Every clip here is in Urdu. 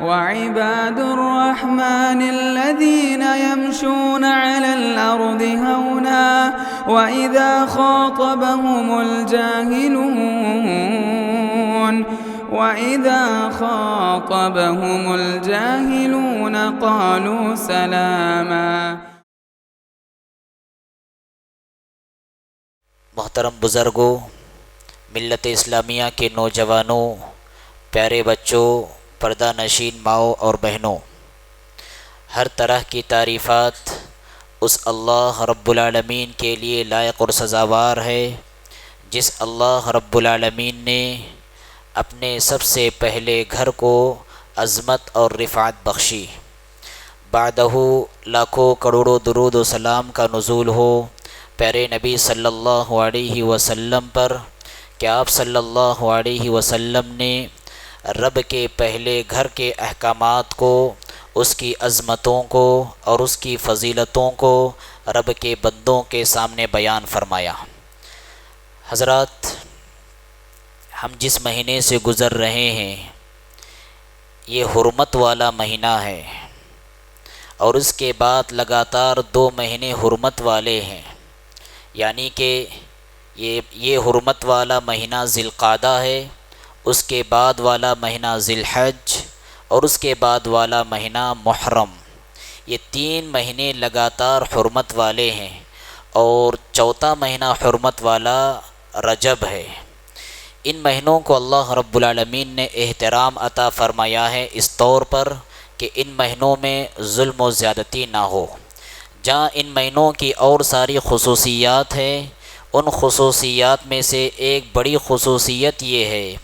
وعباد الرحمن الذين يمشون على الأرض هونا وإذا خاطبهم الجاهلون قالوا سلاما۔ محترم بزرگوں، ملت اسلامیہ کے نوجوانوں، پیارے بچوں، پردہ نشین ماؤں اور بہنوں، ہر طرح کی تعریفات اس اللہ رب العالمین کے لیے لائق اور سزاوار ہے جس اللہ رب العالمین نے اپنے سب سے پہلے گھر کو عظمت اور رفعت بخشی۔ بعدہ لاکھوں کروڑوں درود و سلام کا نزول ہو پیارے نبی صلی اللہ علیہ وسلم پر کہ آپ صلی اللہ علیہ وسلم نے رب کے پہلے گھر کے احکامات کو، اس کی عظمتوں کو اور اس کی فضیلتوں کو رب کے بندوں کے سامنے بیان فرمایا۔ حضرات، ہم جس مہینے سے گزر رہے ہیں یہ حرمت والا مہینہ ہے، اور اس کے بعد لگاتار 2 مہینے حرمت والے ہیں، یعنی کہ یہ حرمت والا مہینہ ذی القعدہ ہے، اس کے بعد والا مہینہ ذی الحج اور اس کے بعد والا مہینہ محرم۔ یہ 3 مہینے لگاتار حرمت والے ہیں، اور چوتھا مہینہ حرمت والا رجب ہے۔ ان مہینوں کو اللہ رب العالمین نے احترام عطا فرمایا ہے اس طور پر کہ ان مہینوں میں ظلم و زیادتی نہ ہو۔ جہاں ان مہینوں کی اور ساری خصوصیات ہیں، ان خصوصیات میں سے ایک بڑی خصوصیت یہ ہے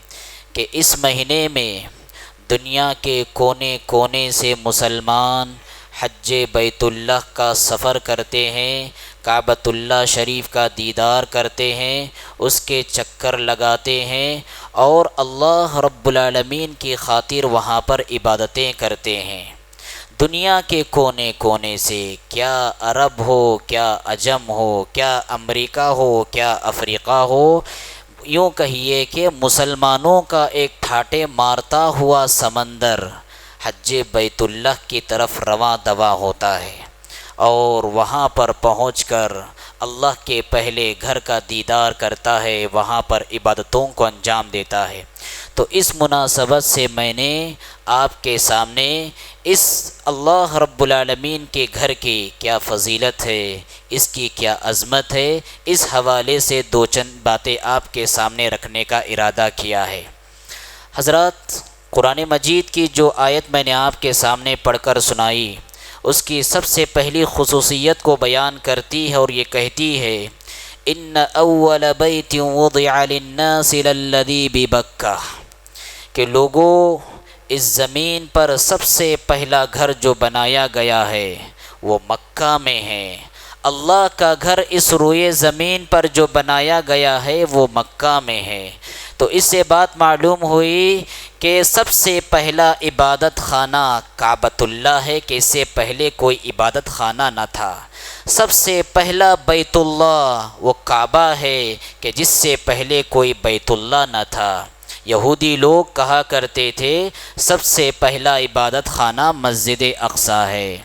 کہ اس مہینے میں دنیا کے کونے کونے سے مسلمان حج بیت اللہ کا سفر کرتے ہیں، کعبۃ اللہ شریف کا دیدار کرتے ہیں، اس کے چکر لگاتے ہیں اور اللہ رب العالمین کی خاطر وہاں پر عبادتیں کرتے ہیں۔ دنیا کے کونے کونے سے، کیا عرب ہو، کیا عجم ہو، کیا امریکہ ہو، کیا افریقہ ہو، یوں کہیے کہ مسلمانوں کا ایک ٹھاٹے مارتا ہوا سمندر حج بیت اللہ کی طرف رواں دواں ہوتا ہے، اور وہاں پر پہنچ کر اللہ کے پہلے گھر کا دیدار کرتا ہے، وہاں پر عبادتوں کو انجام دیتا ہے۔ تو اس مناسبت سے میں نے آپ کے سامنے اس اللہ رب العالمین کے گھر کی کیا فضیلت ہے، اس کی کیا عظمت ہے، اس حوالے سے 2 چند باتیں آپ کے سامنے رکھنے کا ارادہ کیا ہے۔ حضرات، قرآن مجید کی جو آیت میں نے آپ کے سامنے پڑھ کر سنائی، اس کی سب سے پہلی خصوصیت کو بیان کرتی ہے اور یہ کہتی ہے ان اول بیت وضع للناس للذی ببکہ، کہ لوگوں، اس زمین پر سب سے پہلا گھر جو بنایا گیا ہے وہ مکہ میں ہے۔ اللہ کا گھر اس روئے زمین پر جو بنایا گیا ہے وہ مکہ میں ہے۔ تو اس سے بات معلوم ہوئی کہ سب سے پہلا عبادت خانہ کعبۃ اللہ ہے، کہ اس سے پہلے کوئی عبادت خانہ نہ تھا۔ سب سے پہلا بیت اللہ وہ کعبہ ہے کہ جس سے پہلے کوئی بیت اللہ نہ تھا۔ یہودی لوگ کہا کرتے تھے سب سے پہلا عبادت خانہ مسجد اقصیٰ ہے،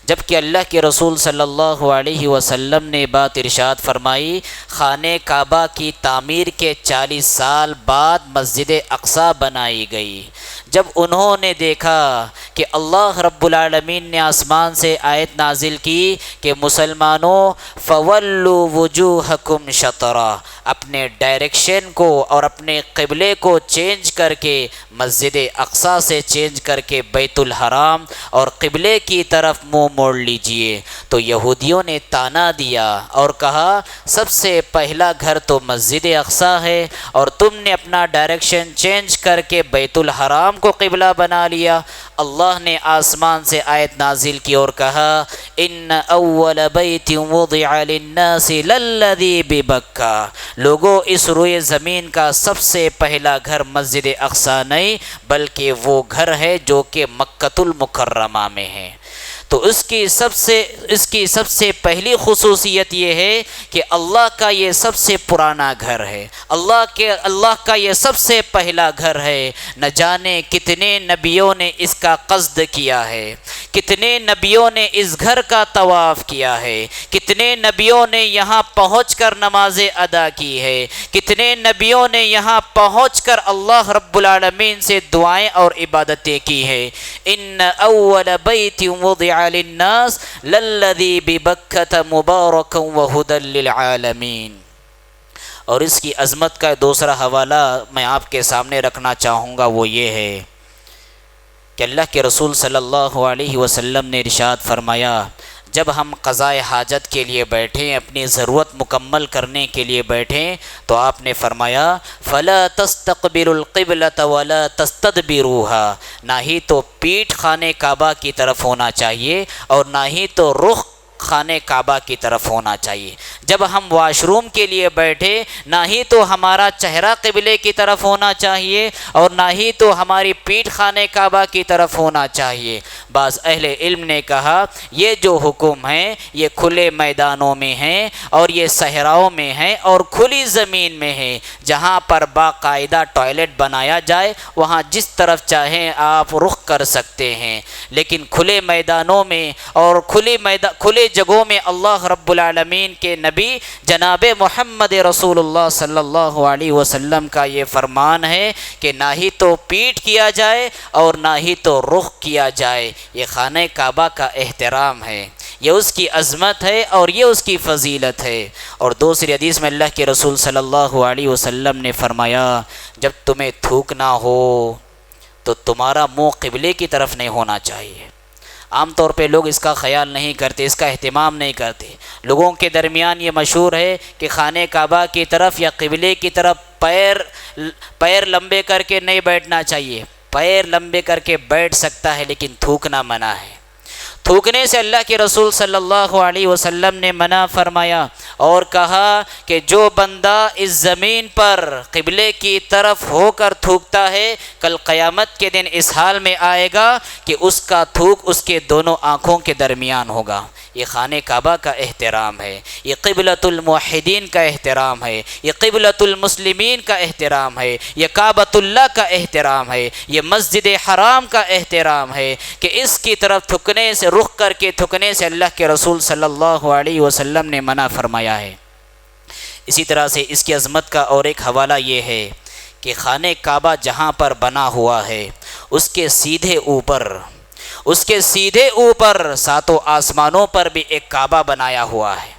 جبکہ اللہ کے رسول صلی اللہ علیہ وسلم نے بات ارشاد فرمائی خانہ کعبہ کی تعمیر کے 40 سال بعد مسجد اقصیٰ بنائی گئی۔ جب انہوں نے دیکھا کہ اللہ رب العالمین نے آسمان سے آیت نازل کی کہ مسلمانوں فَوَلُّوا وُجُوهَكُمْ شَطْرًا، اپنے ڈائریکشن کو اور اپنے قبلے کو چینج کر کے مسجد اقصیٰ سے چینج کر کے بیت الحرام اور قبلے کی طرف منہ موڑ لیجئے، تو یہودیوں نے طعنہ دیا اور کہا سب سے پہلا گھر تو مسجد اقصیٰ ہے اور تم نے اپنا ڈائریکشن چینج کر کے بیت الحرام کو قبلہ بنا لیا۔ اللہ نے آسمان سے آیت نازل کی اور کہا ان اول بیت وضع للناس للذی ببکہ، لوگوں اس روئے زمین کا سب سے پہلا گھر مسجد اقصیٰ نہیں بلکہ وہ گھر ہے جو کہ مکۃ المکرمہ میں ہے۔ تو اس کی سب سے پہلی خصوصیت یہ ہے کہ اللہ کا یہ سب سے پرانا گھر ہے، اللہ کا یہ سب سے پہلا گھر ہے۔ نہ جانے کتنے نبیوں نے اس کا قصد کیا ہے، کتنے نبیوں نے اس گھر کا طواف کیا ہے، کتنے نبیوں نے یہاں پہنچ کر نمازیں ادا کی ہے، کتنے نبیوں نے یہاں پہنچ کر اللہ رب العالمین سے دعائیں اور عبادتیں کی ہے۔ ان اول بیت وضع للناس للذی ببکۃ مبارکا وہدی للعالمین۔ اور اس کی عظمت کا دوسرا حوالہ میں آپ کے سامنے رکھنا چاہوں گا، وہ یہ ہے کہ اللہ کے رسول صلی اللہ علیہ وسلم نے ارشاد فرمایا، جب ہم قضائے حاجت کے لیے بیٹھیں، اپنی ضرورت مکمل کرنے کے لیے بیٹھیں، تو آپ نے فرمایا فَلَا تَسْتَقْبِلُوا الْقِبْلَةَ وَلَا تَسْتَدْبِرُوهَا، نہ ہی تو پیٹھ خانہ کعبہ کی طرف ہونا چاہیے اور نہ ہی تو رخ خانہ کعبہ کی طرف ہونا چاہیے۔ جب ہم واش روم کے لیے بیٹھے، نہ ہی تو ہمارا چہرہ قبلے کی طرف ہونا چاہیے اور نہ ہی تو ہماری پیٹھ خانہ کعبہ کی طرف ہونا چاہیے۔ بعض اہل علم نے کہا یہ جو حکم ہیں یہ کھلے میدانوں میں ہیں اور یہ صحراؤں میں ہیں اور کھلی زمین میں ہیں، جہاں پر باقاعدہ ٹوائلٹ بنایا جائے وہاں جس طرف چاہیں آپ رخ کر سکتے ہیں، لیکن کھلے میدانوں میں اور کھلے جگہوں میں اللہ رب العالمین کے نبی جناب محمد رسول اللہ صلی اللہ علیہ وسلم کا یہ فرمان ہے کہ نہ ہی تو پیٹھ کیا جائے اور نہ ہی تو رخ کیا جائے۔ یہ خانہ کعبہ کا احترام ہے، یہ اس کی عظمت ہے اور یہ اس کی فضیلت ہے۔ اور دوسری حدیث میں اللہ کے رسول صلی اللہ علیہ وسلم نے فرمایا، جب تمہیں تھوکنا ہو تو تمہارا منہ قبلے کی طرف نہیں ہونا چاہیے۔ عام طور پہ لوگ اس کا خیال نہیں کرتے، اس کا اہتمام نہیں کرتے۔ لوگوں کے درمیان یہ مشہور ہے کہ خانہ کعبہ کی طرف یا قبلے کی طرف پیر لمبے کر کے نہیں بیٹھنا چاہیے۔ پیر لمبے کر کے بیٹھ سکتا ہے لیکن تھوکنا منع ہے۔ تھوکنے سے اللہ کے رسول صلی اللہ علیہ وسلم نے منع فرمایا اور کہا کہ جو بندہ اس زمین پر قبلے کی طرف ہو کر تھوکتا ہے، کل قیامت کے دن اس حال میں آئے گا کہ اس کا تھوک اس کے دونوں آنکھوں کے درمیان ہوگا۔ یہ خانہ کعبہ کا احترام ہے، یہ قبلۃ الموحدین کا احترام ہے، یہ قبلۃ المسلمین کا احترام ہے، یہ کعبۃ اللہ کا احترام ہے، یہ مسجد حرام کا احترام ہے کہ اس کی طرف تھکنے سے، رخ کر کے تھکنے سے اللہ کے رسول صلی اللہ علیہ وسلم نے منع فرمایا ہے۔ اسی طرح سے اس کی عظمت کا اور ایک حوالہ یہ ہے کہ خانہ کعبہ جہاں پر بنا ہوا ہے اس کے سیدھے اوپر ساتوں آسمانوں پر بھی ایک کعبہ بنایا ہوا ہے۔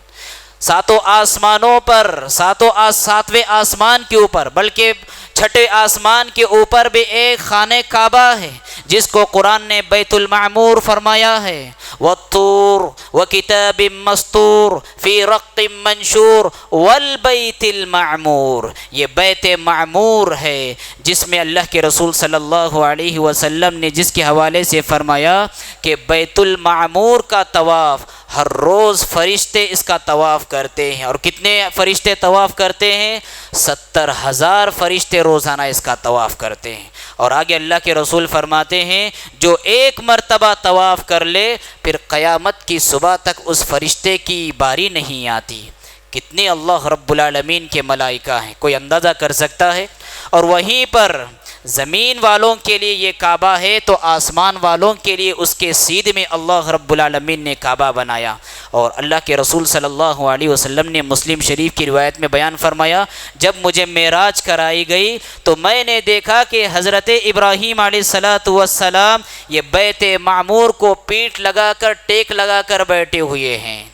ساتوں آسمانوں پر، ساتویں آسمان کے اوپر، بلکہ چھٹے آسمان کے اوپر بھی ایک خانہ کعبہ ہے جس کو قرآن نے بیت المعمور فرمایا ہے۔ والطور وکتاب مستور فی رق منشور والبیت المعمور، یہ بیت معمور ہے جس میں اللہ کے رسول صلی اللہ علیہ وسلم نے جس کے حوالے سے فرمایا کہ بیت المعمور کا طواف ہر روز فرشتے اس کا طواف کرتے ہیں۔ اور کتنے فرشتے طواف کرتے ہیں؟ 70,000 فرشتے روزانہ اس کا طواف کرتے ہیں۔ اور آگے اللہ کے رسول فرماتے ہیں جو ایک مرتبہ طواف کر لے پھر قیامت کی صبح تک اس فرشتے کی باری نہیں آتی۔ کتنے اللہ رب العالمین کے ملائکہ ہیں، کوئی اندازہ کر سکتا ہے؟ اور وہیں پر زمین والوں کے لیے یہ کعبہ ہے تو آسمان والوں کے لیے اس کے سیدھے میں اللہ رب العالمین نے کعبہ بنایا۔ اور اللہ کے رسول صلی اللہ علیہ وسلم نے مسلم شریف کی روایت میں بیان فرمایا، جب مجھے معراج کرائی گئی تو میں نے دیکھا کہ حضرت ابراہیم علیہ السلام یہ بیت معمور کو پیٹھ لگا کر، ٹیک لگا کر بیٹھے ہوئے ہیں۔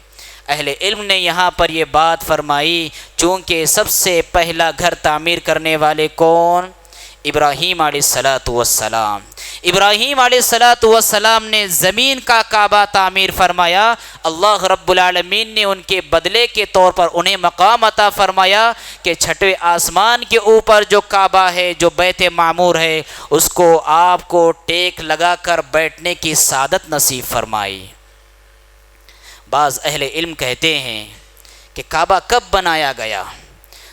اہل علم نے یہاں پر یہ بات فرمائی چونکہ سب سے پہلا گھر تعمیر کرنے والے کون؟ ابراہیم علیہ السلام۔ ابراہیم علیہ السلام نے زمین کا کعبہ تعمیر فرمایا، اللہ رب العالمین نے ان کے بدلے کے طور پر انہیں مقام عطا فرمایا کہ چھٹے آسمان کے اوپر جو کعبہ ہے، جو بیت معمور ہے، اس کو آپ کو ٹیک لگا کر بیٹھنے کی سعادت نصیب فرمائی۔ بعض اہل علم کہتے ہیں کہ کعبہ کب بنایا گیا؟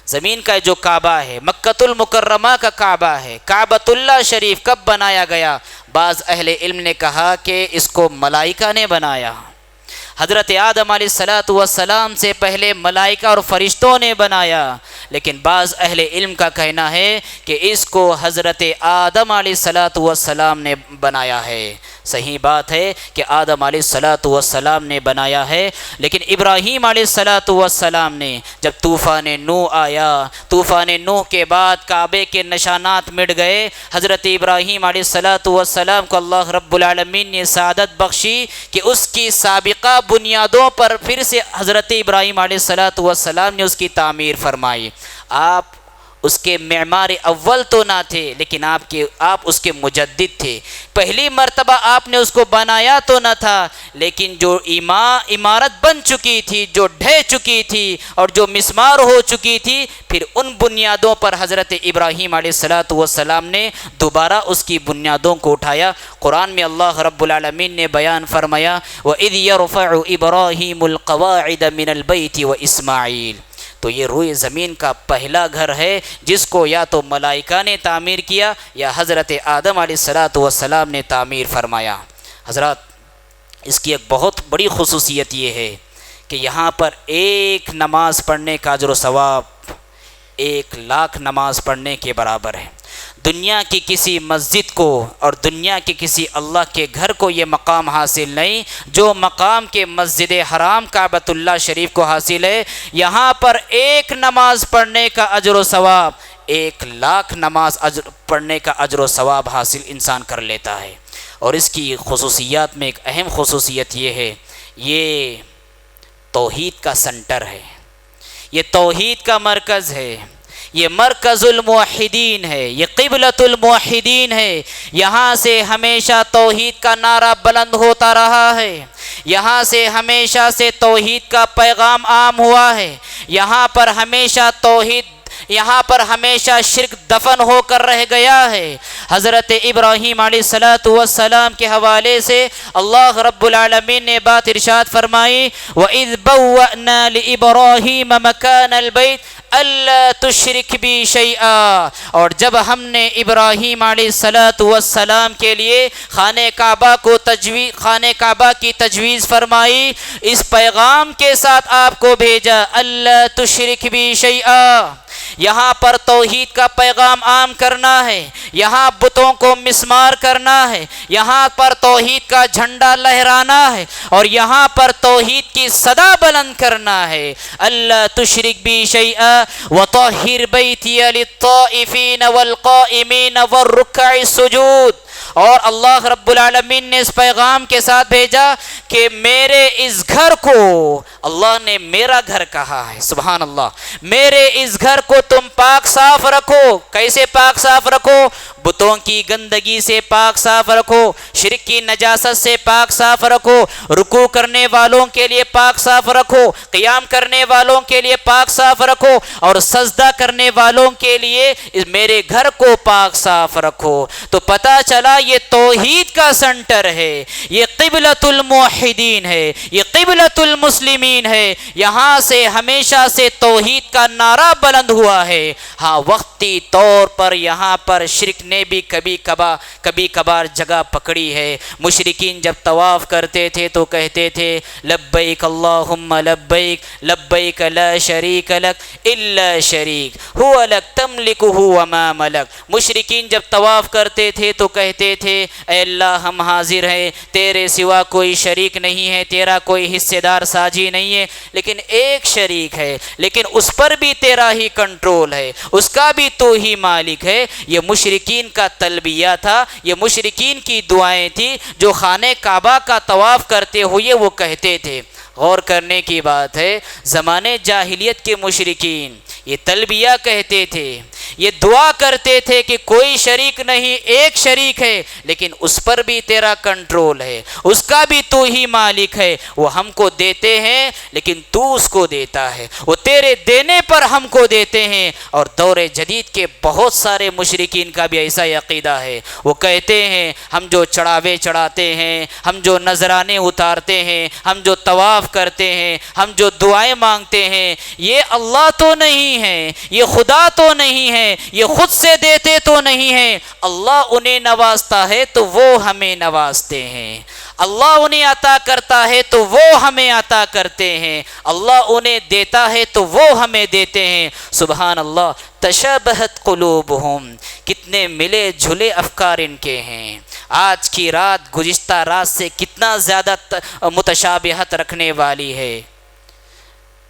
زمین کا جو کعبہ ہے، مکۃ المکرمہ کا کعبہ ہے، کعبۃ اللہ شریف کب بنایا گیا؟ بعض اہل علم نے کہا کہ اس کو ملائکہ نے بنایا، حضرت آدم علیہ السلام سے پہلے ملائکہ اور فرشتوں نے بنایا، لیکن بعض اہل علم کا کہنا ہے کہ اس کو حضرت آدم علیہ السلام نے بنایا ہے۔ صحیح بات ہے کہ آدم علیہ السلام نے بنایا ہے، لیکن ابراہیم علیہ السلام نے جب طوفان نوح آیا، طوفان نوح کے بعد کعبے کے نشانات مٹ گئے، حضرت ابراہیم علیہ السلام کو اللہ رب العالمین نے سعادت بخشی کہ اس کی سابقہ بنیادوں پر پھر سے حضرت ابراہیم علیہ السلام نے اس کی تعمیر فرمائی۔ آپ اس کے معمار اول تو نہ تھے، لیکن آپ اس کے مجدد تھے۔ پہلی مرتبہ آپ نے اس کو بنایا تو نہ تھا، لیکن جو عمارت بن چکی تھی، جو ڈھہ چکی تھی اور جو مسمار ہو چکی تھی، پھر ان بنیادوں پر حضرت ابراہیم علیہ السلام نے دوبارہ اس کی بنیادوں کو اٹھایا۔ قرآن میں اللہ رب العالمین نے بیان فرمایا وَإِذْ يَرْفَعُ إِبْرَاهِيمُ الْقَوَاعِدَ مِنَ الْبَيْتِ وَإِسْمَاعِيلُ۔ تو یہ روئے زمین کا پہلا گھر ہے جس کو یا تو ملائکہ نے تعمیر کیا یا حضرت آدم علیہ السلام نے تعمیر فرمایا۔ حضرات، اس کی ایک بہت بڑی خصوصیت یہ ہے کہ یہاں پر ایک نماز پڑھنے کا اجر و ثواب 1,00,000 نماز پڑھنے کے برابر ہے۔ دنیا کی کسی مسجد کو اور دنیا کے کسی اللہ کے گھر کو یہ مقام حاصل نہیں جو مقام کے مسجد حرام کعبۃ اللہ شریف کو حاصل ہے۔ یہاں پر ایک نماز پڑھنے کا اجر و ثواب 1,00,000 نماز پڑھنے کا اجر و ثواب حاصل انسان کر لیتا ہے۔ اور اس کی خصوصیات میں ایک اہم خصوصیت یہ ہے، یہ توحید کا سنٹر ہے، یہ توحید کا مرکز ہے، یہ مرکز الموحدین ہے، یہ قبلۃ الموحدین ہے۔ یہاں سے ہمیشہ توحید کا نعرہ بلند ہوتا رہا ہے، یہاں سے ہمیشہ سے توحید کا پیغام عام ہوا ہے، یہاں پر ہمیشہ شرک دفن ہو کر رہ گیا ہے۔ حضرت ابراہیم علیہ السلام کے حوالے سے اللہ رب العالمین نے بات ارشاد فرمائی وَإِذْ بَوَّأْنَا لِإِبْرَاهِيمَ مَكَانَ الْبَيْتِ أَلَّا تُشْرِكْ بِي شَيْئًا، اور جب ہم نے ابراہیم علیہ السلام کے لیے خانہ کعبہ کی تجویز فرمائی، اس پیغام کے ساتھ آپ کو بھیجا أَلَّا تُشْرِكْ بِي شَيْئًا۔ یہاں پر توحید کا پیغام عام کرنا ہے، یہاں بتوں کو مسمار کرنا ہے، یہاں پر توحید کا جھنڈا لہرانا ہے، اور یہاں پر توحید کی صدا بلند کرنا ہے۔ اللہ تشرک بی شیئا وطہر بیتی للطائفین والقائمین والرکع السجود۔ اور اللہ رب العالمین نے اس پیغام کے ساتھ بھیجا کہ میرے اس گھر کو، اللہ نے میرا گھر کہا ہے، سبحان اللہ، میرے اس گھر کو تم پاک صاف رکھو۔ کیسے پاک صاف رکھو؟ بتوں کی گندگی سے پاک صاف رکھو، شرک کی نجاست سے پاک صاف رکھو، رکوع کرنے والوں کے لیے پاک صاف رکھو، قیام کرنے والوں کے لیے پاک صاف رکھو، اور سجدہ کرنے والوں کے لیے میرے گھر کو پاک صاف رکھو۔ تو پتہ چلا یہ توحید کا سنٹر ہے، یہ قبلۃ الموحدین ہے، یہ قبلۃ المسلمین ہے۔ یہاں سے ہمیشہ سے توحید کا نعرہ بلند ہوا ہے۔ ہاں، وقتی طور پر یہاں پر شرک نے بھی کبھی کبھار جگہ پکڑی ہے۔ مشرکین جب طواف کرتے تھے تو کہتے تھے لبیک اللہم لبیک لبیک لا شریک لک الا شریک هو لک تملکہ وما ملک۔ مشرکین جب طواف کرتے تھے تو کہتے تھے اے اللہ ہم حاضر ہیں، تیرے سوا کوئی شریک نہیں ہے، تیرا کوئی حصے دار ساجی نہیں ہے، لیکن ایک شریک ہے، لیکن اس پر بھی تیرا ہی کنٹرول ہے، اس کا بھی تو ہی مالک ہے۔ یہ مشرکین کا تلبیہ تھا، یہ مشرکین کی دعائیں تھی جو خانہ کعبہ کا طواف کرتے ہوئے وہ کہتے تھے۔ غور کرنے کی بات ہے، زمانے جاہلیت کے مشرکین یہ تلبیہ کہتے تھے، یہ دعا کرتے تھے کہ کوئی شریک نہیں، ایک شریک ہے، لیکن اس پر بھی تیرا کنٹرول ہے، اس کا بھی تو ہی مالک ہے۔ وہ ہم کو دیتے ہیں لیکن تو اس کو دیتا ہے، وہ تیرے دینے پر ہم کو دیتے ہیں۔ اور دور جدید کے بہت سارے مشرکین کا بھی ایسا عقیدہ ہے، وہ کہتے ہیں ہم جو چڑھاوے چڑھاتے ہیں، ہم جو نذرانے اتارتے ہیں، ہم جو طواف کرتے ہیں، ہم جو دعائیں مانگتے ہیں، یہ اللہ تو نہیں نہیں ہے، یہ خدا تو نہیں ہے، یہ خود سے دیتے تو نہیں ہے، اللہ انہیں نوازتا ہے تو وہ ہمیں نوازتے ہیں، اللہ انہیں عطا کرتا ہے تو وہ ہمیں عطا کرتے ہیں، اللہ انہیں دیتا ہے تو وہ ہمیں دیتے ہیں۔ سبحان اللہ، تشابہت قلوبہم، کتنے ملے جھلے افکار ان کے ہیں۔ آج کی رات گزشتہ رات سے کتنا زیادہ متشابہت رکھنے والی ہے۔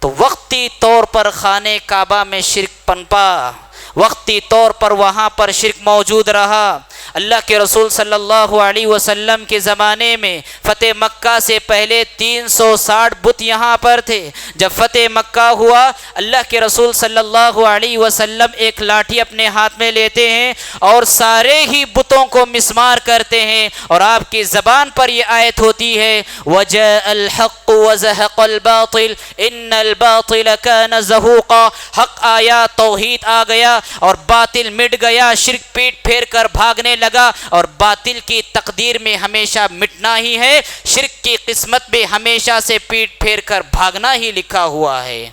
تو وقتی طور پر خانہ کعبہ میں شرک پنپا، وقتی طور پر وہاں پر شرک موجود رہا۔ اللہ کے رسول صلی اللہ علیہ وسلم کے زمانے میں فتح مکہ سے پہلے 360 بت یہاں پر تھے۔ جب فتح مکہ ہوا، اللہ کے رسول صلی اللہ علیہ وسلم ایک لاٹھی اپنے ہاتھ میں لیتے ہیں اور سارے ہی بتوں کو مسمار کرتے ہیں، اور آپ کی زبان پر یہ آیت ہوتی ہے وَجَاءَ الْحَقُّ وَزَهَقَ الْبَاطِلُ إِنَّ الْبَاطِلَ كَانَ زَهُوقًا۔ حق آیا، توحید آ گیا اور باطل مٹ گیا، شرک پیٹ پھیر کر بھاگنے لگا، اور باطل کی تقدیر میں ہمیشہ مٹنا ہی ہے، شرک کی قسمت میں ہمیشہ سے پیٹ پھیر کر بھاگنا ہی لکھا ہوا ہے۔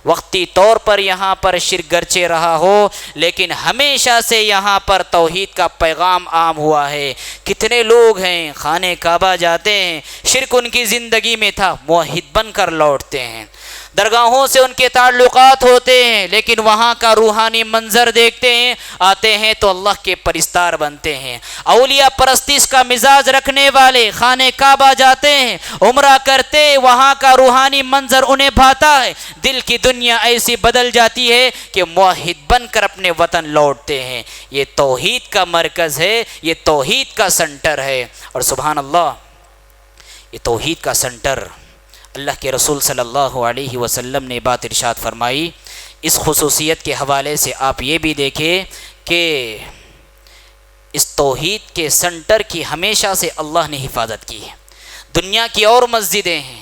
وقتی طور پر یہاں پر شرک گرچہ رہا ہو، لیکن ہمیشہ سے یہاں پر توحید کا پیغام عام ہوا ہے۔ کتنے لوگ ہیں خانہ کعبہ جاتے ہیں، شرک ان کی زندگی میں تھا، موحد بن کر لوٹتے ہیں۔ درگاہوں سے ان کے تعلقات ہوتے ہیں، لیکن وہاں کا روحانی منظر دیکھتے ہیں، آتے ہیں تو اللہ کے پرستار بنتے ہیں۔ اولیاء پرستش کا مزاج رکھنے والے خانہ کعبہ جاتے ہیں، عمرہ کرتے، وہاں کا روحانی منظر انہیں بھاتا ہے، دل کی دنیا ایسی بدل جاتی ہے کہ موحد بن کر اپنے وطن لوٹتے ہیں۔ یہ توحید کا مرکز ہے، یہ توحید کا سنٹر ہے، اور سبحان اللہ، یہ توحید کا سنٹر، اللہ کے رسول صلی اللہ علیہ وسلم نے بات ارشاد فرمائی۔ اس خصوصیت کے حوالے سے آپ یہ بھی دیکھیں کہ اس توحید کے سنٹر کی ہمیشہ سے اللہ نے حفاظت کی ہے۔ دنیا کی اور مسجدیں ہیں،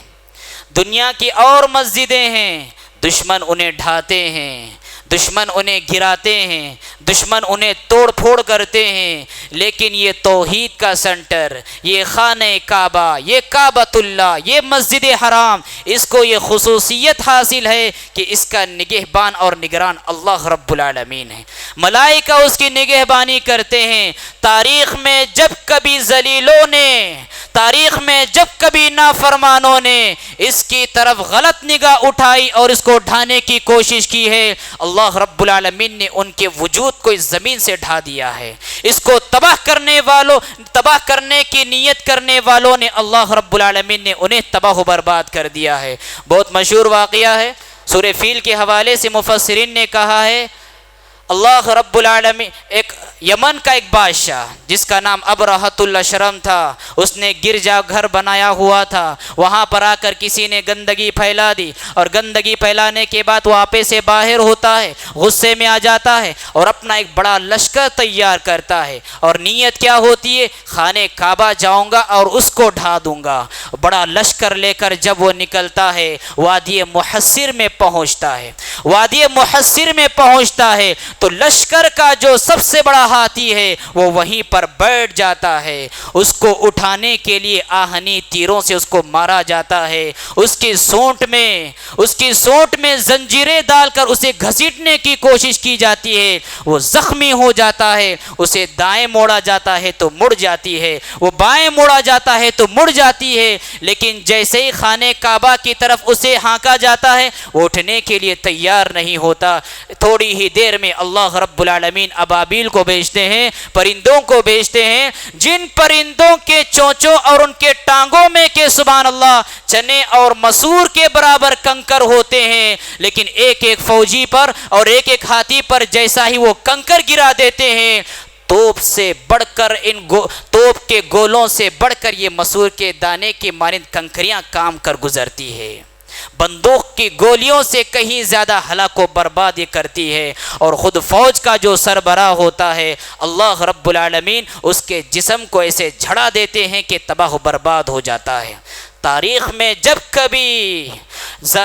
دنیا کی اور مسجدیں ہیں، دشمن انہیں ڈھاتے ہیں، دشمن انہیں گراتے ہیں، دشمن انہیں توڑ پھوڑ کرتے ہیں، لیکن یہ توحید کا سنٹر، یہ خانہ کعبہ، یہ کعبۃ اللہ، یہ مسجد حرام، اس کو یہ خصوصیت حاصل ہے کہ اس کا نگہبان اور نگران اللہ رب العالمین ہے۔ ملائکہ اس کی نگہبانی کرتے ہیں۔ تاریخ میں جب کبھی ذلیلوں نے، تاریخ میں جب کبھی نافرمانوں نے اس کی طرف غلط نگاہ اٹھائی اور اس کو ڈھانے کی کوشش کی ہے، اللہ رب العالمین نے ان کے وجود کو اس زمین سے ڈھا دیا ہے۔ اس کو تباہ کرنے کی نیت کرنے والوں نے اللہ رب العالمین نے انہیں تباہ و برباد کر دیا ہے۔ بہت مشہور واقعہ ہے، سورہ فیل کے حوالے سے مفسرین نے کہا ہے، اللہ رب العالمین، ایک یمن کا ایک بادشاہ جس کا نام ابرہۃ الاشرم تھا، اس نے گرجا گھر بنایا ہوا تھا، وہاں پر آ کر کسی نے گندگی پھیلا دی، اور گندگی پھیلانے کے بعد وہ آپے سے باہر ہوتا ہے، غصے میں آ جاتا ہے اور اپنا ایک بڑا لشکر تیار کرتا ہے، اور نیت کیا ہوتی ہے، خانہ کعبہ جاؤں گا اور اس کو ڈھا دوں گا۔ بڑا لشکر لے کر جب وہ نکلتا ہے، وادی محصر میں پہنچتا ہے، وادی محصر میں پہنچتا ہے تو لشکر کا جو سب سے بڑا ہاتھی ہے وہ وہیں پر بیٹھ جاتا ہے، اس کو اٹھانے کے لیے آہنی تیروں سے اس کو مارا جاتا ہے، اس کی سونٹ میں زنجیریں ڈال کر اسے گھسیٹنے کی کوشش کی جاتی ہے، وہ زخمی ہو جاتا ہے، اسے دائیں موڑا جاتا ہے تو مڑ جاتی ہے، وہ بائیں موڑا جاتا ہے تو مڑ جاتی ہے، لیکن جیسے ہی خانہ کعبہ کی طرف اسے ہانکا جاتا ہے وہ اٹھنے کے لیے تیار نہیں ہوتا۔ تھوڑی ہی دیر میں اللہ رب العالمین ابابیل کو بھیجتے ہیں، پرندوں کو بھیجتے ہیں، جن پرندوں کے چونچوں اور ان کے ٹانگوں میں کہ سبحان اللہ چنے اور مسور کے برابر کنکر ہوتے ہیں، لیکن ایک ایک فوجی پر اور ایک ایک ہاتھی پر جیسا ہی وہ کنکر گرا دیتے ہیں، توپ سے بڑھ کر توپ کے گولوں سے بڑھ کر یہ مسور کے دانے کی مانند کنکریاں کام کر گزرتی ہے، بندوق کی گولیوں سے کہیں زیادہ ہلاک و برباد یہ کرتی ہے، اور خود فوج کا جو سربراہ ہوتا ہے اللہ رب العالمین اس کے جسم کو ایسے جھڑا دیتے ہیں کہ تباہ و برباد ہو جاتا ہے۔ تاریخ میں جب کبھی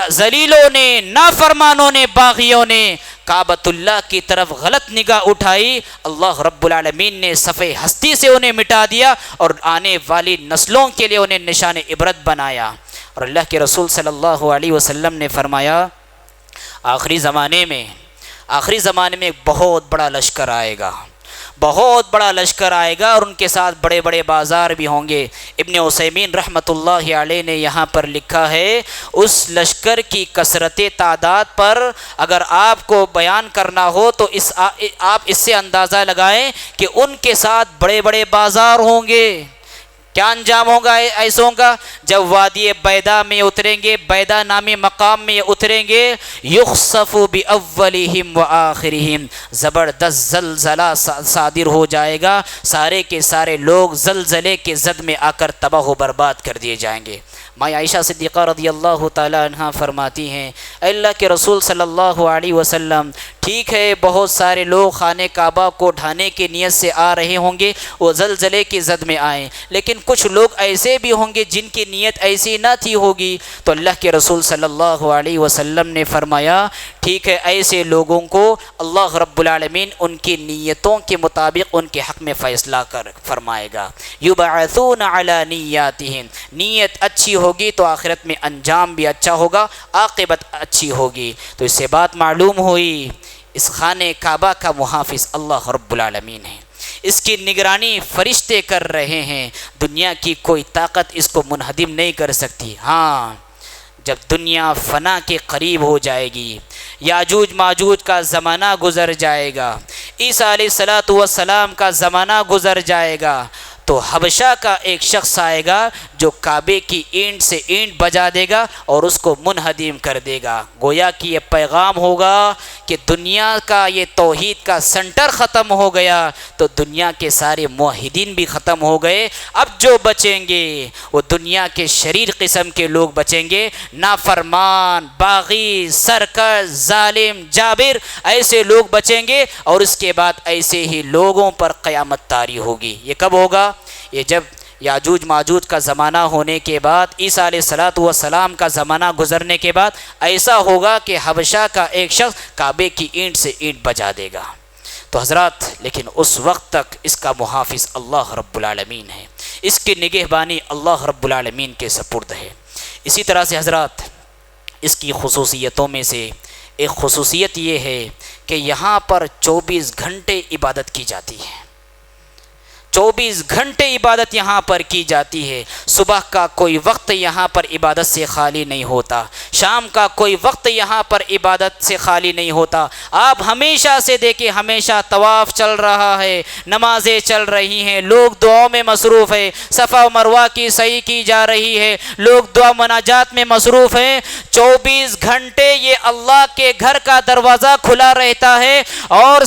ذلیلوں نے، نافرمانوں نے، باغیوں نے کعبۃ اللہ کی طرف غلط نگاہ اٹھائی، اللہ رب العالمین نے صفحہ ہستی سے انہیں مٹا دیا اور آنے والی نسلوں کے لیے انہیں نشان عبرت بنایا۔ اور اللہ کے رسول صلی اللہ علیہ وسلم نے فرمایا، آخری زمانے میں آخری زمانے میں ایک بہت بڑا لشکر آئے گا، بہت بڑا لشکر آئے گا، اور ان کے ساتھ بڑے بڑے بازار بھی ہوں گے۔ ابن عثیمین رحمۃ اللہ علیہ نے یہاں پر لکھا ہے، اس لشکر کی کثرت تعداد پر اگر آپ کو بیان کرنا ہو تو آپ اس سے اندازہ لگائیں کہ ان کے ساتھ بڑے بڑے بازار ہوں گے۔ کیا انجام ہوگا ایسوں کا؟ جب وادی بیدا میں اتریں گے، بیدا نامی مقام میں اتریں گے، یخسف باولہم وآخرہم، زبردست زلزلہ صادر ہو جائے گا، سارے کے سارے لوگ زلزلے کے زد میں آ کر تباہ و برباد کر دیے جائیں گے۔ ماں عائشہ صدیقہ رضی اللہ تعالی عنہ فرماتی ہیں، اے اللہ کے رسول صلی اللہ علیہ وسلم، ٹھیک ہے بہت سارے لوگ خانہ کعبہ کو ڈھانے کی نیت سے آ رہے ہوں گے، وہ زلزلے کی زد میں آئیں، لیکن کچھ لوگ ایسے بھی ہوں گے جن کی نیت ایسی نہ تھی ہوگی۔ تو اللہ کے رسول صلی اللہ علیہ وسلم نے فرمایا، ٹھیک ہے ایسے لوگوں کو اللہ رب العالمین ان کی نیتوں کے مطابق ان کے حق میں فیصلہ کر فرمائے گا۔ یبعثون علی نیاتہم، نیت اچھی ہوگی تو آخرت میں انجام بھی اچھا ہوگا، عاقبت اچھی ہوگی۔ تو اس سے بات معلوم ہوئی، اس خانہ کعبہ کا محافظ اللہ رب العالمین ہے، اس کی نگرانی فرشتے کر رہے ہیں، دنیا کی کوئی طاقت اس کو منہدم نہیں کر سکتی۔ ہاں جب دنیا فنا کے قریب ہو جائے گی، یاجوج ماجوج کا زمانہ گزر جائے گا، عیسیٰ علیہ السلام کا زمانہ گزر جائے گا، تو حبشہ کا ایک شخص آئے گا جو کعبے کی اینٹ سے اینٹ بجا دے گا اور اس کو منہدم کر دے گا۔ گویا کہ یہ پیغام ہوگا کہ دنیا کا یہ توحید کا سنٹر ختم ہو گیا تو دنیا کے سارے موحدین بھی ختم ہو گئے۔ اب جو بچیں گے وہ دنیا کے شریر قسم کے لوگ بچیں گے، نافرمان، باغی، سرکش، ظالم، جابر، ایسے لوگ بچیں گے، اور اس کے بعد ایسے ہی لوگوں پر قیامت طاری ہوگی۔ یہ کب ہوگا؟ یہ جب یاجوج ماجوج کا زمانہ ہونے کے بعد، عیسیٰ علیہ السلام کا زمانہ گزرنے کے بعد ایسا ہوگا کہ حبشہ کا ایک شخص کعبے کی اینٹ سے اینٹ بجا دے گا۔ تو حضرات، لیکن اس وقت تک اس کا محافظ اللہ رب العالمین ہے، اس کی نگہبانی اللہ رب العالمین کے سپرد ہے۔ اسی طرح سے حضرات، اس کی خصوصیتوں میں سے ایک خصوصیت یہ ہے کہ یہاں پر 24 گھنٹے عبادت کی جاتی ہے، 24 گھنٹے عبادت یہاں پر کی جاتی ہے۔ صبح کا کوئی وقت یہاں پر عبادت سے خالی نہیں ہوتا، شام کا کوئی وقت یہاں پر عبادت سے خالی نہیں ہوتا۔ آپ ہمیشہ سے دیکھیں، ہمیشہ طواف چل رہا ہے، نمازیں چل رہی ہیں، لوگ دعاؤں میں مصروف ہیں، صفا و مروہ کی سعی کی جا رہی ہے، لوگ دعا مناجات میں مصروف ہیں۔ 24 گھنٹے یہ اللہ کے گھر کا دروازہ کھلا رہتا ہے اور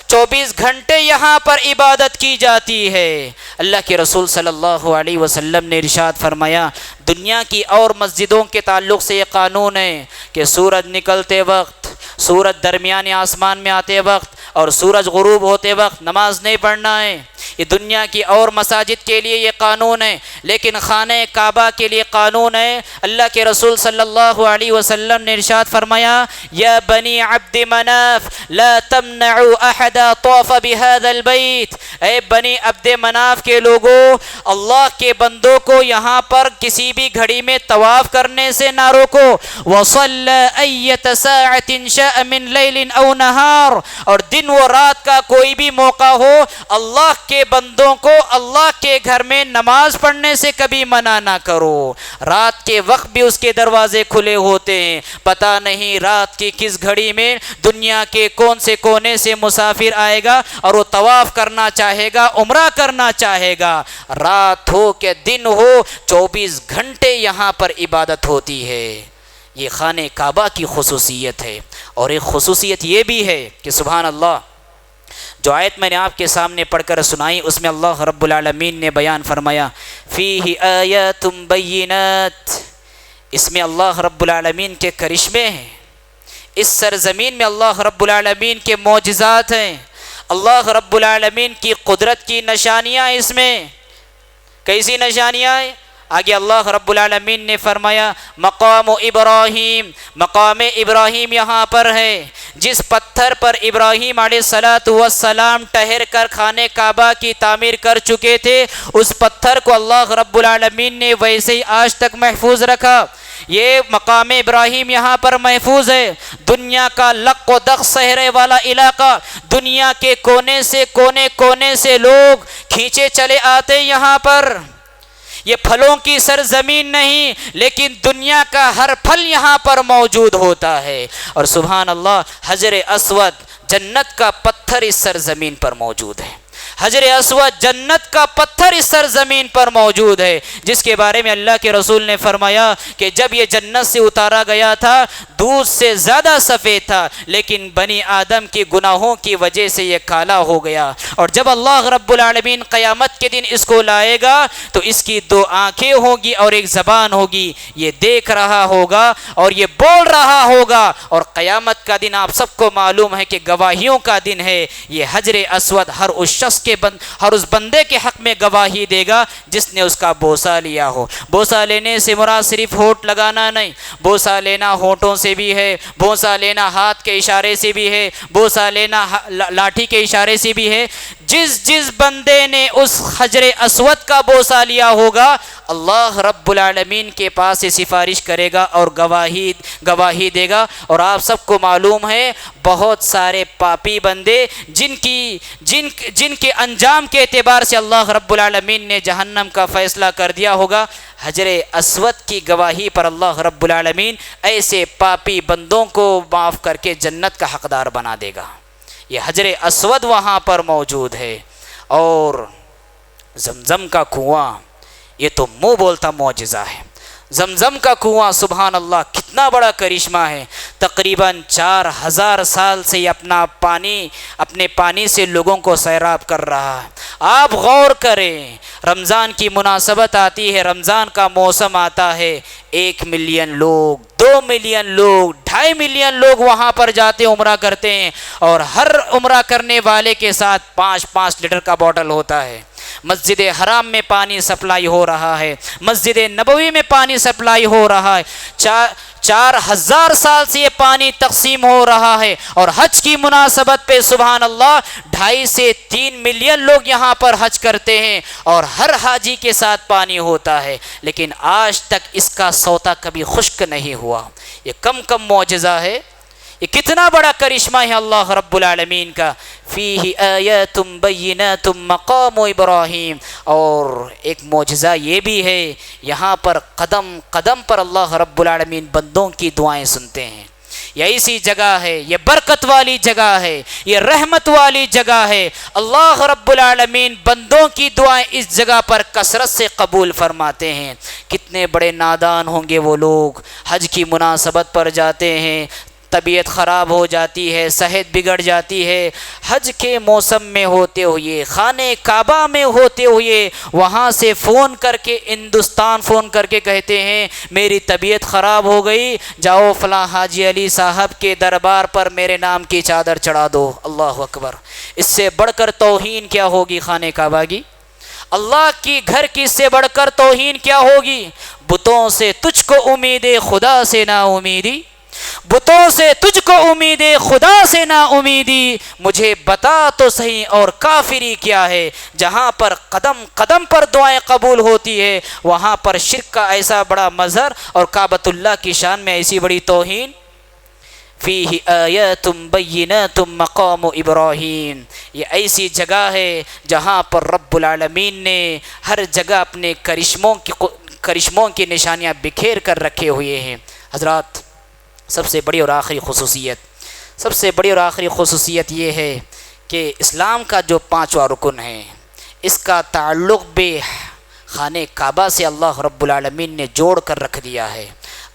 24 گھنٹے یہاں پر عبادت کی جاتی ہے۔ اللہ کے رسول صلی اللہ علیہ وسلم نے ارشاد فرمایا، دنیا کی اور مسجدوں کے تعلق سے یہ قانون ہے کہ سورج نکلتے وقت، سورج درمیان آسمان میں آتے وقت اور سورج غروب ہوتے وقت نماز نہیں پڑھنا ہے۔ یہ دنیا کی اور مساجد کے لیے یہ قانون ہے، لیکن خانہ کعبہ کے لیے قانون ہے۔ اللہ کے رسول صلی اللہ علیہ وسلم نے ارشاد فرمایا، یا بنی عبد مناف لا تمنعوا احدا طوف بهذا البيت، اے بنی عبد مناف کے لوگوں، اللہ کے بندوں کو یہاں پر کسی بھی گھڑی میں طواف کرنے سے نہ روکو۔ وصلى أية ساعة شاء من ليل أو نهار، اور دن و رات کا کوئی بھی موقع ہو، اللہ کے بندوں کو اللہ کے گھر میں نماز پڑھنے سے کبھی منع نہ کرو۔ رات کے وقت بھی اس کے دروازے کھلے ہوتے ہیں، پتہ نہیں رات کی کس گھڑی میں دنیا کے کون سے کونے سے مسافر آئے گا اور وہ طواف کرنا چاہے گا، عمرہ کرنا چاہے گا۔ رات ہو کہ دن ہو، 24 گھنٹے یہاں پر عبادت ہوتی ہے۔ یہ خانہ کعبہ کی خصوصیت ہے۔ اور ایک خصوصیت یہ بھی ہے کہ سبحان اللہ، جو آیت میں نے آپ کے سامنے پڑھ کر سنائی، اس میں اللہ رب العالمین نے بیان فرمایا، فیہ آیات بینات، اس میں اللہ رب العالمین کے کرشمے ہیں، اس سرزمین میں اللہ رب العالمین کے معجزات ہیں، اللہ رب العالمین کی قدرت کی نشانیاں، اس میں کیسی نشانیاں ہیں؟ آگے اللہ رب العالمین نے فرمایا مقام ابراہیم، مقام ابراہیم یہاں پر ہے، جس پتھر پر ابراہیم علیہ السلام ٹہر کر خانہ کعبہ کی تعمیر کر چکے تھے، اس پتھر کو اللہ رب العالمین نے ویسے ہی آج تک محفوظ رکھا۔ یہ مقام ابراہیم یہاں پر محفوظ ہے۔ دنیا کا لق و دق صحرے والا علاقہ، دنیا کے کونے سے لوگ کھینچے چلے آتے یہاں پر۔ یہ پھلوں کی سرزمین نہیں، لیکن دنیا کا ہر پھل یہاں پر موجود ہوتا ہے۔ اور سبحان اللہ، حجر اسود جنت کا پتھر اس سرزمین پر موجود ہے۔ حجر اسود جنت کا پتھر اس سرزمین پر موجود ہے، جس کے بارے میں اللہ کے رسول نے فرمایا کہ جب یہ جنت سے اتارا گیا تھا دودھ سے زیادہ سفید تھا، لیکن بنی آدم کی گناہوں کی وجہ سے یہ کالا ہو گیا۔ اور جب اللہ رب العالمین قیامت کے دن اس کو لائے گا تو اس کی دو آنکھیں ہوگی اور ایک زبان ہوگی، یہ دیکھ رہا ہوگا اور یہ بول رہا ہوگا۔ اور قیامت کا دن آپ سب کو معلوم ہے کہ گواہیوں کا دن ہے۔ یہ حجر اسود ہر اس شخص ہر اس بندے کے حق میں گواہی دے گا جس نے اس کا بوسہ لیا ہو۔ بوسہ لینے سے مراد صرف ہونٹ لگانا نہیں، بوسہ لینا ہونٹوں سے بھی ہے، بوسہ لینا ہاتھ کے اشارے سے بھی ہے، بوسہ لینا لاٹھی کے اشارے سے بھی ہے۔ جس بندے نے اس حجر اسود کا بوسہ لیا ہوگا، اللہ رب العالمین کے پاس سے سفارش کرے گا اور گواہی دے گا۔ اور آپ سب کو معلوم ہے بہت سارے پاپی بندے جن کے انجام کے اعتبار سے اللہ رب العالمین نے جہنم کا فیصلہ کر دیا ہوگا، حجر اسود کی گواہی پر اللہ رب العالمین ایسے پاپی بندوں کو معاف کر کے جنت کا حقدار بنا دے گا۔ یہ حجر اسود وہاں پر موجود ہے۔ اور زمزم کا کنواں، یہ تو منہ بولتا معجزہ ہے۔ زمزم کا کنواں سبحان اللہ کتنا بڑا کرشمہ ہے۔ تقریباً 4000 سال سے یہ اپنے پانی سے لوگوں کو سیراب کر رہا ہے۔ آپ غور کریں، رمضان کی مناسبت آتی ہے، رمضان کا موسم آتا ہے، 1 ملین لوگ، 2 ملین لوگ، 2.5 ملین لوگ وہاں پر جاتے عمرہ کرتے ہیں، اور ہر عمرہ کرنے والے کے ساتھ 5 لیٹر کا بوتل ہوتا ہے۔ مسجد حرام میں پانی سپلائی ہو رہا ہے، مسجد نبوی میں پانی سپلائی ہو رہا ہے، 4000 سال سے یہ پانی تقسیم ہو رہا ہے۔ اور حج کی مناسبت پہ سبحان اللہ 2.5 سے 3 ملین لوگ یہاں پر حج کرتے ہیں، اور ہر حاجی کے ساتھ پانی ہوتا ہے، لیکن آج تک اس کا سوتا کبھی خشک نہیں ہوا۔ یہ کم معجزہ ہے، یہ کتنا بڑا کرشمہ ہے اللہ رب العالمین کا۔ فیہ آیات بینات مقام ابراہیم۔ اور ایک معجزہ یہ بھی ہے، یہاں پر قدم قدم پر اللہ رب العالمین بندوں کی دعائیں سنتے ہیں۔ یہ ایسی جگہ ہے، یہ برکت والی جگہ ہے، یہ رحمت والی جگہ ہے۔ اللہ رب العالمین بندوں کی دعائیں اس جگہ پر کثرت سے قبول فرماتے ہیں۔ کتنے بڑے نادان ہوں گے وہ لوگ، حج کی مناسبت پر جاتے ہیں، طبیعت خراب ہو جاتی ہے، صحت بگڑ جاتی ہے، حج کے موسم میں ہوتے ہوئے، خانہ کعبہ میں ہوتے ہوئے وہاں سے ہندوستان فون کر کے کہتے ہیں میری طبیعت خراب ہو گئی، جاؤ فلاں حاجی علی صاحب کے دربار پر میرے نام کی چادر چڑھا دو۔ اللہ اکبر! اس سے بڑھ کر توہین کیا ہوگی خانہ کعبہ کی؟ اللہ کی گھر کی اس سے بڑھ کر توہین کیا ہوگی؟ بتوں سے تجھ کو امید خدا سے نا امیدی، بتوں سے تجھ کو امید خدا سے نا امیدی، مجھے بتا تو صحیح اور کافری کیا ہے۔ جہاں پر قدم قدم پر دعائیں قبول ہوتی ہے، وہاں پر شرک کا ایسا بڑا مظہر اور کعبۃ اللہ کی شان میں ایسی بڑی توہین۔ فیہ آیات بینات مقام ابراہیم، یہ ایسی جگہ ہے جہاں پر رب العالمین نے ہر جگہ اپنے کرشموں کی نشانیاں بکھیر کر رکھے ہوئے ہیں۔ حضرات، سب سے بڑی اور آخری خصوصیت یہ ہے کہ اسلام کا جو 5واں رکن ہے، اس کا تعلق بھی خانہ کعبہ سے اللہ رب العالمین نے جوڑ کر رکھ دیا ہے۔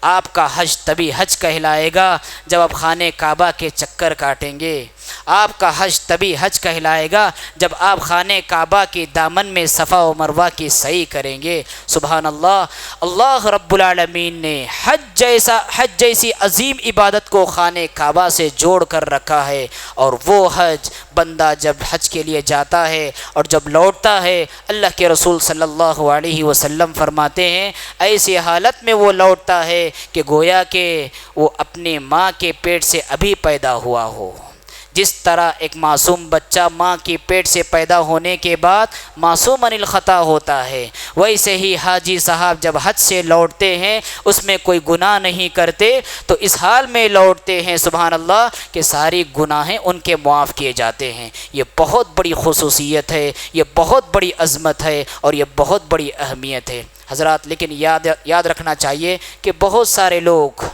آپ کا حج تبھی حج کہلائے گا جب آپ خانہ کعبہ کے چکر کاٹیں گے، آپ کا حج تبھی حج کہلائے گا جب آپ خانہ کعبہ کے دامن میں صفا و مروہ کی سعی کریں گے۔ سبحان اللہ، اللہ رب العالمین نے حج جیسی عظیم عبادت کو خانہ کعبہ سے جوڑ کر رکھا ہے، اور وہ حج بندہ جب حج کے لیے جاتا ہے اور جب لوٹتا ہے، اللہ کے رسول صلی اللہ علیہ وسلم فرماتے ہیں ایسی حالت میں وہ لوٹتا ہے کہ گویا کہ وہ اپنے ماں کے پیٹ سے ابھی پیدا ہوا ہو۔ جس طرح ایک معصوم بچہ ماں کی پیٹ سے پیدا ہونے کے بعد معصوم عن الخطا ہوتا ہے، ویسے ہی حاجی صاحب جب حج سے لوٹتے ہیں اس میں کوئی گناہ نہیں کرتے تو اس حال میں لوٹتے ہیں سبحان اللہ کہ ساری گناہیں ان کے معاف کیے جاتے ہیں۔ یہ بہت بڑی خصوصیت ہے، یہ بہت بڑی عظمت ہے اور یہ بہت بڑی اہمیت ہے حضرات۔ لیکن یاد رکھنا چاہیے کہ بہت سارے لوگ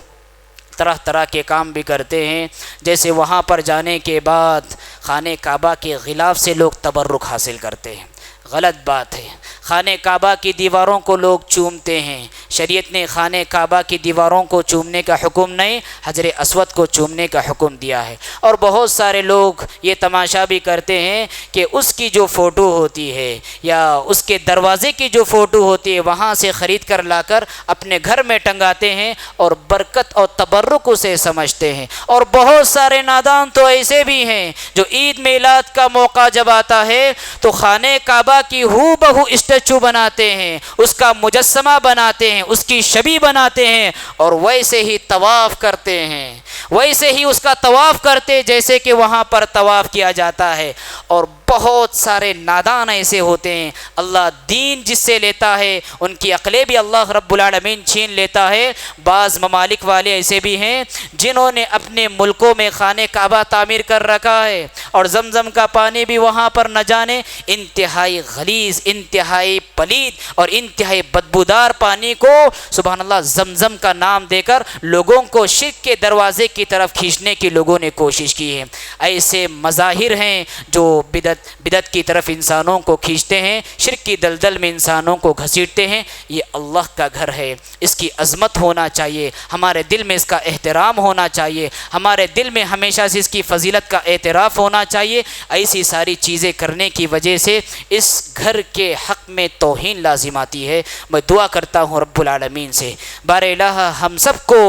طرح طرح کے کام بھی کرتے ہیں، جیسے وہاں پر جانے کے بعد خانہ کعبہ کے غلاف سے لوگ تبرک حاصل کرتے ہیں۔ غلط بات ہے، خانہ کعبہ کی دیواروں کو لوگ چومتے ہیں، شریعت نے خانہ کعبہ کی دیواروں کو چومنے کا حکم نہیں، حجر اسود کو چومنے کا حکم دیا ہے۔ اور بہت سارے لوگ یہ تماشا بھی کرتے ہیں کہ اس کی جو فوٹو ہوتی ہے یا اس کے دروازے کی جو فوٹو ہوتی ہے وہاں سے خرید کر لا کر اپنے گھر میں ٹنگاتے ہیں اور برکت اور تبرک اسے سمجھتے ہیں۔ اور بہت سارے نادان تو ایسے بھی ہیں جو عید میلاد کا موقع جب آتا ہے تو خانہ کعبہ کی ہو بہو اسٹیچو بناتے ہیں، اس کا مجسمہ بناتے ہیں، اس کی شبیہ بناتے ہیں اور ویسے ہی طواف کرتے ہیں، ویسے ہی اس کا طواف کرتے جیسے کہ وہاں پر طواف کیا جاتا ہے۔ اور بہت سارے نادان ایسے ہوتے ہیں، اللہ دین جس سے لیتا ہے ان کی عقلیں بھی اللہ رب العالمین چھین لیتا ہے۔ بعض ممالک والے ایسے بھی ہیں جنہوں نے اپنے ملکوں میں خانہ کعبہ تعمیر کر رکھا ہے اور زمزم کا پانی بھی وہاں پر نہ جانے انتہائی غلیظ، انتہائی پلید اور انتہائی بدبودار پانی کو سبحان اللہ زمزم کا نام دے کر لوگوں کو شرک کے دروازے کی طرف کھینچنے کی لوگوں نے کوشش کی ہے۔ ایسے مظاہر ہیں جو بدعت کی طرف انسانوں کو کھینچتے ہیں، شرک کی دلدل میں انسانوں کو گھسیٹتے ہیں۔ یہ اللہ کا گھر ہے، اس کی عظمت ہونا چاہیے، ہمارے دل میں اس کا احترام ہونا چاہیے، ہمارے دل میں ہمیشہ سے اس کی فضیلت کا اعتراف ہونا چاہیے۔ ایسی ساری چیزیں کرنے کی وجہ سے اس گھر کے حق میں توہین لازم آتی ہے۔ میں دعا کرتا ہوں رب العالمین سے بار الہ ہم سب کو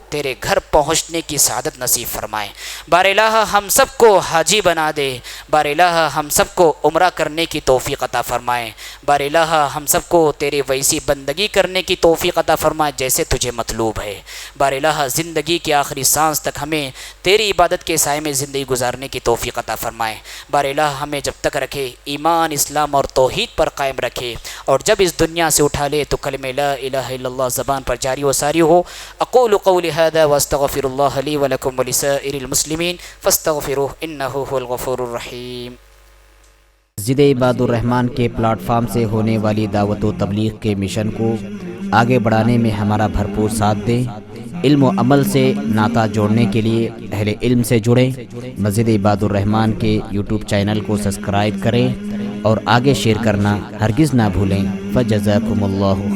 تیرے گھر پہنچنے کی سعادت نصیب فرمائے، بار الہ ہم سب کو حاجی بنا دے، بار الہ ہم سب کو عمرہ کرنے کی توفیق عطا فرمائے، بار الہ ہم سب کو تیرے ویسی بندگی کرنے کی توفیق عطا فرمائے جیسے تجھے مطلوب ہے، بار الہ زندگی کی آخری سانس تک ہمیں تیری عبادت کے سائے میں زندگی گزارنے کی توفیق عطا فرمائے، بار الہ ہمیں جب تک رکھے ایمان اسلام اور توحید پر قائم رکھے، اور جب اس دنیا سے اٹھا لے تو کلمہ لا الہ الا اللہ زبان پر جاری و ساری ہو۔ اقول قولی ھذا واستغفر اللہ لی ولکم ولسائر المسلمین فاستغفروہ انہ ھو الغفور الرحیم۔ مسجد عباد الرحمن کے پلیٹ فارم سے ہونے والی دعوت و تبلیغ کے مشن کو آگے بڑھانے میں ہمارا بھرپور ساتھ دیں۔ علم و عمل سے ناطہ جوڑنے کے لیے اہل علم سے جڑیں۔ مسجد عباد الرحمن کے یوٹیوب چینل کو سبسکرائب کریں اور آگے شیئر کرنا ہرگز نہ بھولیں۔ فجزاکم اللہ